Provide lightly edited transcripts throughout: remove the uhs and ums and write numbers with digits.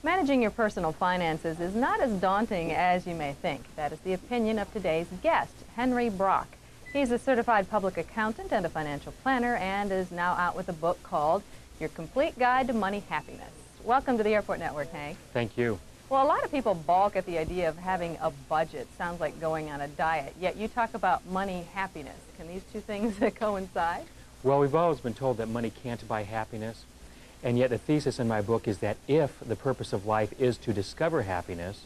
Managing your personal finances is not as daunting as you may think. That is the opinion of today's guest, Henry Brock. He's a certified public accountant and a financial planner and is now out with a book called Your Complete Guide to Money Happiness. Welcome to the Airport Network, Hank. Thank you. Well, a lot of people balk at the idea of having a budget. Sounds like going on a diet. Yet you talk about money happiness. Can these two things coincide? Well, we've always been told that money can't buy happiness. And yet the thesis in my book is that if the purpose of life is to discover happiness,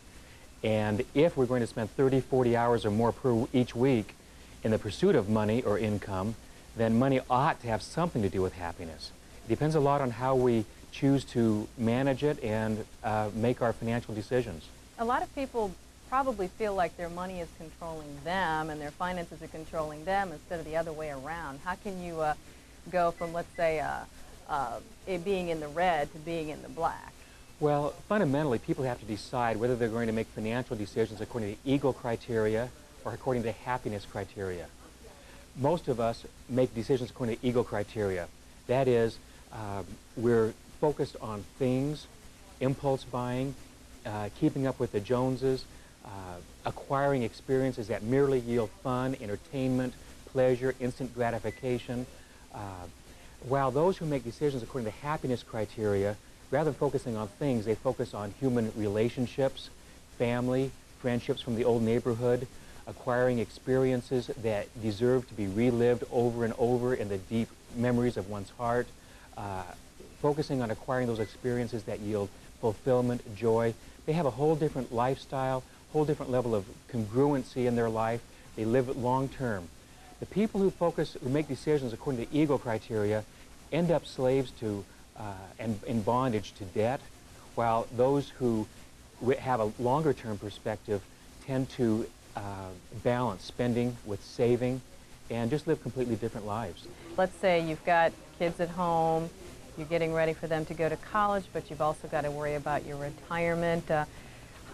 and if we're going to spend 30, 40 hours or more per each week in the pursuit of money or income, then money ought to have something to do with happiness. It depends a lot on how we choose to manage it and make our financial decisions. A lot of people probably feel like their money is controlling them and their finances are controlling them instead of the other way around. How can you go from, let's say, it being in the red to being in the black? Well, fundamentally, people have to decide whether they're going to make financial decisions according to ego criteria or according to happiness criteria. Most of us make decisions according to ego criteria. That is, we're focused on things, impulse buying, keeping up with the Joneses, acquiring experiences that merely yield fun, entertainment, pleasure, instant gratification. While those who make decisions according to happiness criteria, rather than focusing on things, they focus on human relationships, family, friendships from the old neighborhood, acquiring experiences that deserve to be relived over and over in the deep memories of one's heart, focusing on acquiring those experiences that yield fulfillment, joy. They have a whole different lifestyle, whole different level of congruency in their life. They live long term. The people who make decisions according to ego criteria end up slaves to and in bondage to debt, while those who have a longer term perspective tend to balance spending with saving and just live completely different lives. Let's say you've got kids at home, you're getting ready for them to go to college, but you've also got to worry about your retirement.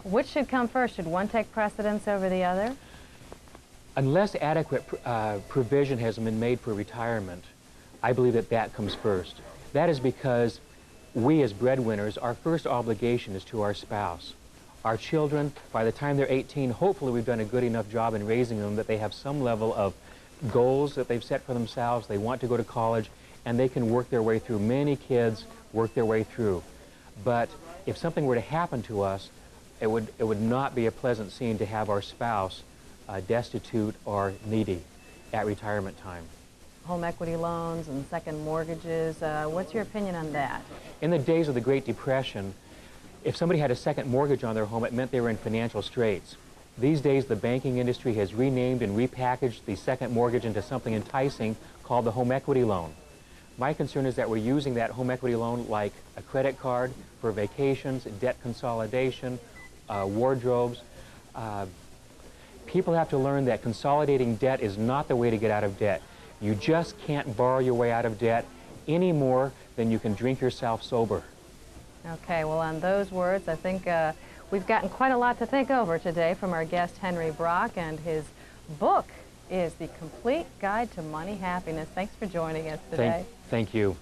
Which should come first? Should one take precedence over the other? Unless adequate provision has been made for retirement, I believe that that comes first. That is because we as breadwinners, our first obligation is to our spouse. Our children, by the time they're 18, hopefully we've done a good enough job in raising them that they have some level of goals that they've set for themselves. They want to go to college, and they can work their way through. Many kids work their way through. But if something were to happen to us, it would not be a pleasant scene to have our spouse destitute or needy at retirement time. Home equity loans and second mortgages, what's your opinion on that? In the days of the Great Depression, if somebody had a second mortgage on their home, it meant they were in financial straits. These days, the banking industry has renamed and repackaged the second mortgage into something enticing called the home equity loan. My concern is that we're using that home equity loan like a credit card for vacations, debt consolidation, wardrobes. People have to learn that consolidating debt is not the way to get out of debt. You just can't borrow your way out of debt any more than you can drink yourself sober. Okay, well, on those words, I think we've gotten quite a lot to think over today from our guest, Henry Brock, and his book is The Complete Guide to Money Happiness. Thanks for joining us today. Thank you.